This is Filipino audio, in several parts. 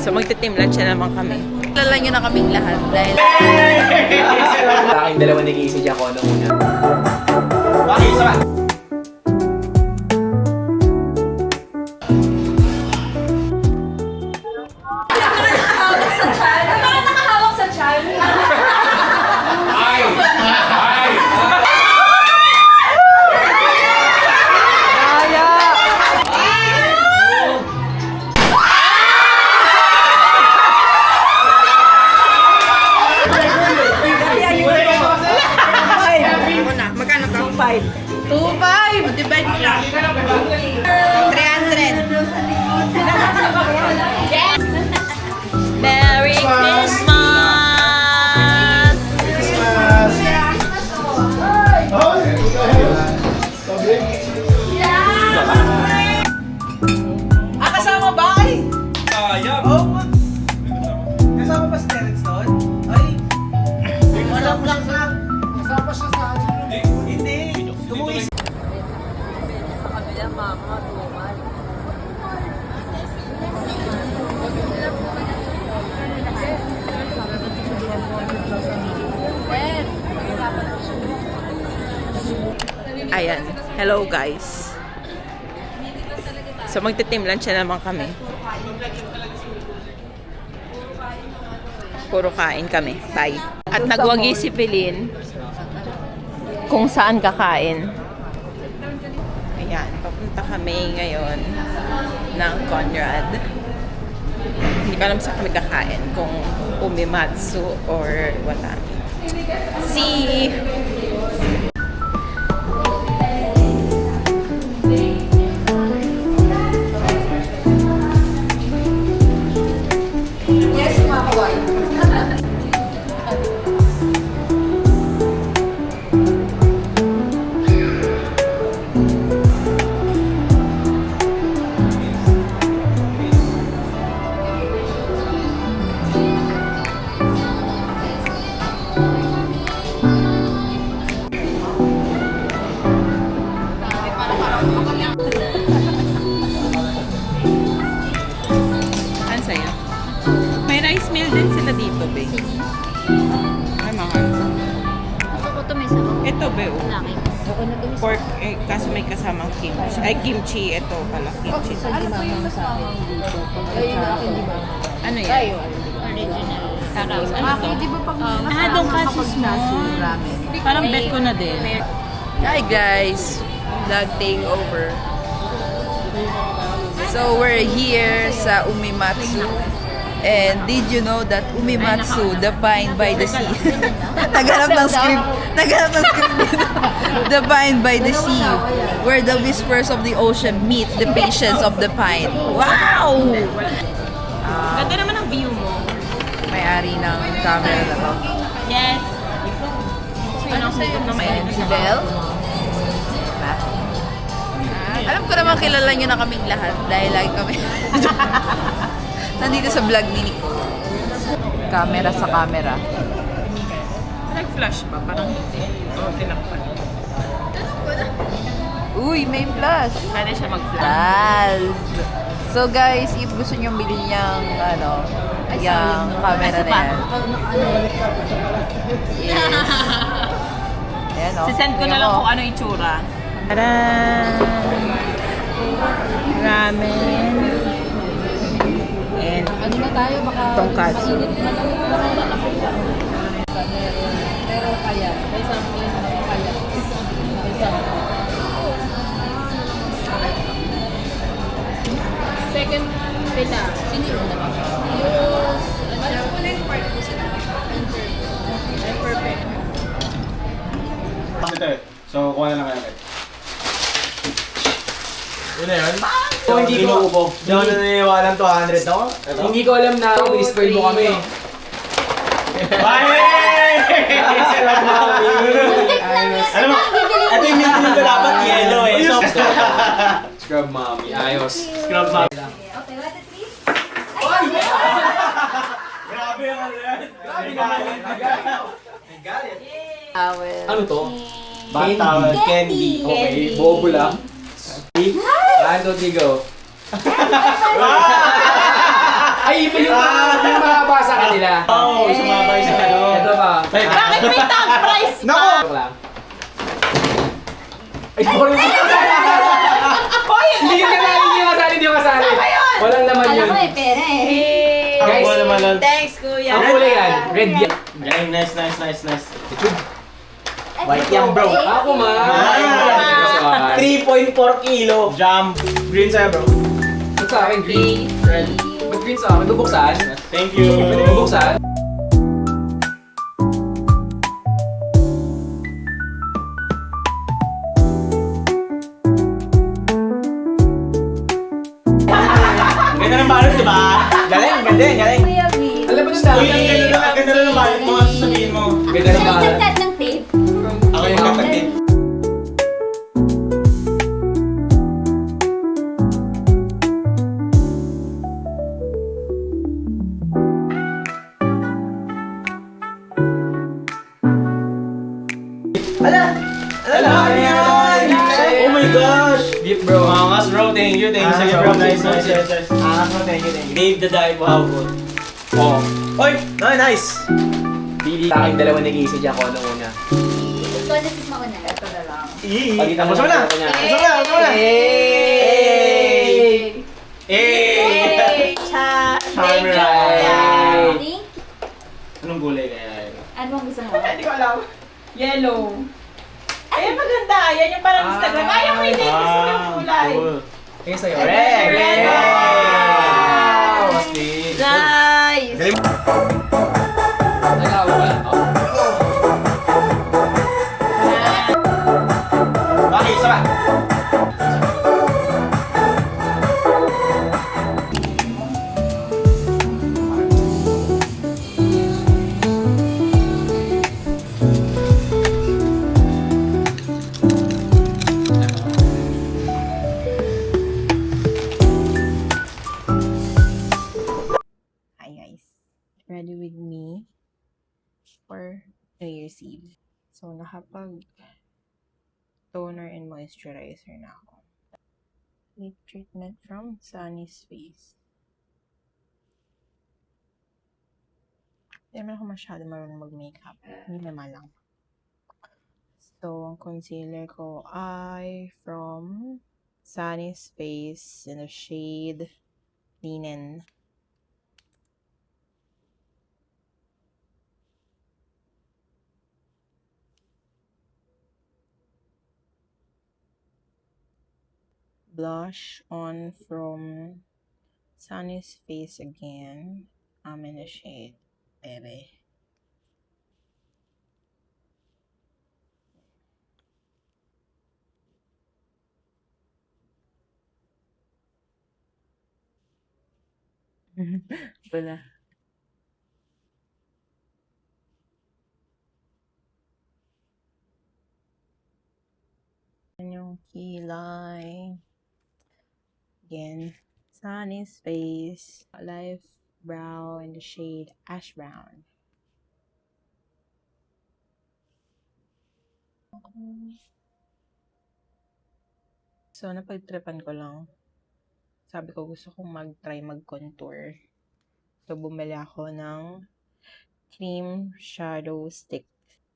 So magtitimplan siya naman kami. Kilala niyo na kaming lahat dahil... Sa aking dalawa nag-iisip siya ko ano muna. Bakit isa ba? Nakahawak sa child. Magkano ka? 2.5. 2.5! Divide mo lang. 300. Merry Christmas! Kasama ba ay? Kaya. Oh, kasama pa si Terence doon? Ay, walang lang na. Kasama siya sa akin. Hindi. Tumuis. Sa kabila, mama, tuwan. Ayan. Hello guys. So magtitimplan siya naman kami. Puro kain kami. Bye. At nagwagi si Pilin kung saan kakain. Ayan. Papunta kami ngayon ng Conrad. Hindi ko alam saan kami kakain. Kung Umimatsu or Watami. See! Yes, mga kawaii. Ano sa'yo? May rice meal din sila dito, be. Ay, mahal. Gusto ko ito may sabaw. Ito, be, oh. Laki. Pork, eh, kaso may kasamang kimchi. Ay, kimchi. Ito pala, kimchi. Ano po yung kasama dito? Ayun na akin, di ba? Ano yan? Original. Tapos, ano to? Di ba pag Doon kasi small. Parang bet ko na din. Hi guys! Vlog takeover. So we're here sa Umimatsu. And did you know that Umimatsu, the pine by the sea? Naghanap ng script. Naghanap ng script dito. The pine by the sea, where the whispers of the ocean meet the patience of the pine. Wow! Ganda naman ang view mo. May-ari ng camera na to. Yes. Ano sa'yo na mainit si Belle? Alam ko naman kilala nyo na kaming lahat dahil lagi kami nandito sa vlog ni Nico. Camera sa camera. Nag-flash ba? Parang hindi. O, tinakpan. Uy, may flash. Pwede siya mag-flash. So guys, if gusto nyo bilhin niyang yung camera na yan. Yes. Ayan, oh. Sisend ko na lang kung ano itsura. Tadaan! Ramen. And ano na tayo, baka tonkatsu. pero kaya. May something kaya. Second sila. Sino yung una? Yung una yung part ko sila. Perfect. Ito eh. So, kuha na lang kaya kayo. Yun na yun? So, hindi ko naniniwala ng 200 ako. Hindi ko alam na whisper mo kami. Bye! Alam mo, ito yung milk nito dapat yellow eh. So, Scrub mommy, ayos. scrub map. Okay, what it is? Grabe ang ano yan. Ano to? Bata, candy. Okay, bobo lang. Ano, tigo? Ay, yung mahaba sa kanila. Oo, sumabay sa ano. Ito ba? Bakit may tag price pa? Joke lang. Ay, sorry. Hindi yung kasali, hindi yung kasali, hindi yung kasali. Walang laman Alam yun. ko may pera eh. Guys, Ang naman nun. Thanks, kuya. ang kulay yan, red yan. Galing, nice. White yan, bro. Ako man. Ah. 3.4 kilo. Jam. Green sa'yo, bro. Ba't sa akin, green? Red. Ba't green sa akin? Bubuksan? Thank you. Pwede bubuksan? Ganda ng balot, di ba? Galing. Kuya B. Alam mo yung dami? Uy, ang ganda ng balot mo. Ano sasabihin mo? Ganda ng Siya yung bahala. nagtat ng tape. Ako yung kapatid. Ano yan? Oh my gosh! Deep, bro. Angas, bro. Thank you. Sige, bro. Nice. Angas, bro. Thank you. Dave the Dive. How good. Oh. Oy! Nice! Pili sa aking dalawa nag-iisa dyan ko nung una. Ito na si mauna. Ito na lang. Pagitan mo Gusto mo na? na. Gusto mo na? Hey! Hey! Thank you. Right. Thank you. Anong gulay kaya yun? Ano bang gusto mo? Hindi ko alam. Yellow. Ay, maganda. Yan yung parang Instagram. Ayaw ko hindi. Gusto ko yung kulay. Cool. Kaya sa'yo. Red. Red. Wow! Astig. Guys! Galing. Ay, wala. Oh. Bakit? Isa pa. Hi guys. Ready with me for New Year's Eve. So, nakapag toner and moisturizer na ako. Lip treatment from Sunny's Face. Hindi naman ako masyado marunong mag-makeup. Hindi naman lang. So, ang concealer ko ay from Sunny's Face in the shade Linen. Blush on from Sunny's Face again. I'm in the shade Bebe. Wala. Yan yung kilay. Again, Sunny's Face, Life Brow in the shade Ash Brown. So, napagtripan ko lang. Sabi ko gusto kong mag-try mag-contour. So, bumili ako ng cream shadow stick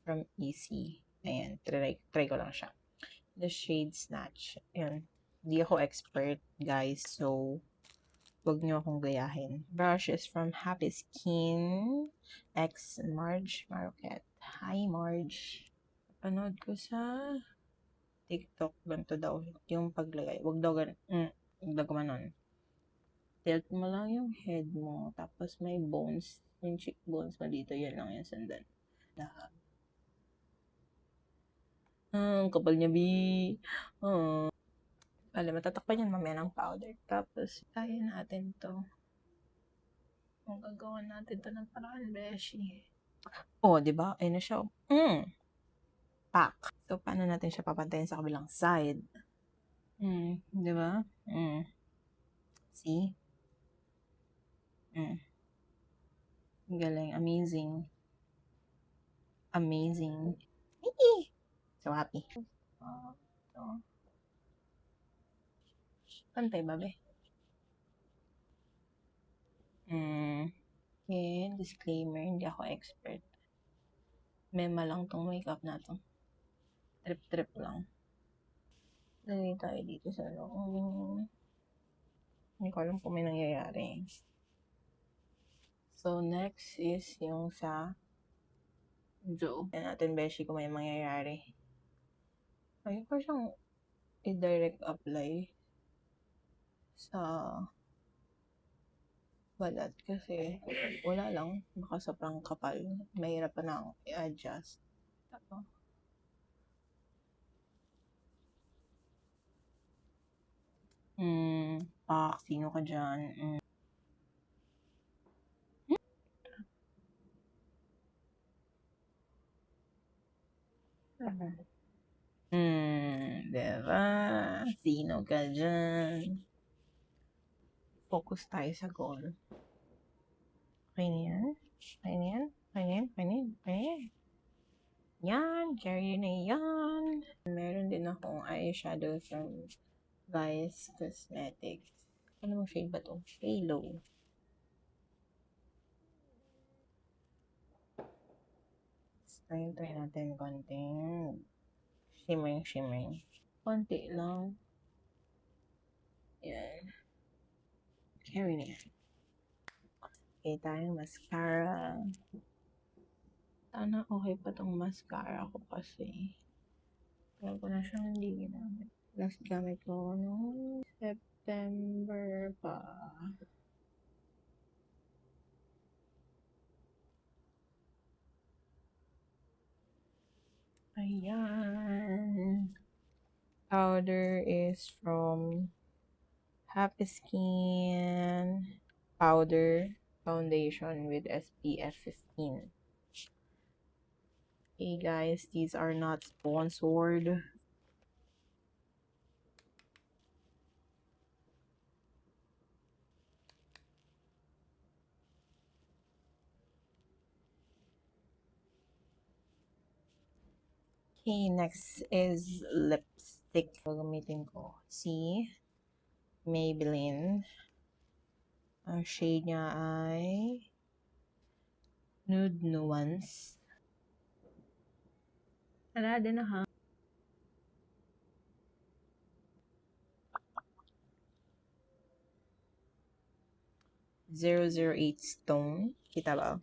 from Easy. Ayan, try ko lang siya. The shade Snatch. Ayan. Hindi ako expert, guys. So, wag niyo akong gayahin. Brush is from Happy Skin X Marge Marquette. Hi, Marge. Panood ko sa TikTok. Ganito daw yung paglagay. Wag daw wag daw gumanon. Tilt mo lang yung head mo. Tapos may bones. Yung cheekbones mo dito. Yan lang yung sundan. Kapal niya, B. Bale, matatakpan yan mamaya ng powder. Tapos, tayo natin to. Kung gagawa natin to ng paraan, beshi. Oh, di ba? Ayun na siya. Pack. So, paano natin siya papantayin sa kabilang side? Di ba? See? Galing. Amazing. Amazing. So happy. So. Pantay ba, be? And disclaimer, hindi ako expert. Mema lang tong makeup na to. Trip-trip lang. Dali tayo dito sa loob. Hindi ko alam kung may nangyayari. So, next is yung sa Joe. Tignan natin, Beshi, kung may mangyayari. Ayun ko siyang i-direct apply sa balat kasi wala lang. Baka sobrang kapal. Mahirap pa na i-adjust. Tapos, sino ka dyan? Diba? Sino ka dyan? Focus tayo sa goal. Okay na yan? Okay na yan? Okay na yan? Okay na yan? Okay na yan? Yan! Carry na yan! Meron din akong eyeshadow from Vice Cosmetics. Ano shade ba to? Halo. Try natin konting shimmering. Konti lang. Yan. Carry na yan. Okay, tayong mascara. Sana okay pa tong mascara ko kasi. Alam ko na siyang hindi ginamit. Last gamit ko noong September pa. Ayan. Powder is from Happy Skin Powder Foundation with SPF 15. Okay guys, these are not sponsored. Okay, next is lipstick. Gagamitin ko si Maybelline. Ang shade niya ay Nude Nuance. Wala din na ha. .008 Stone. Kita ba?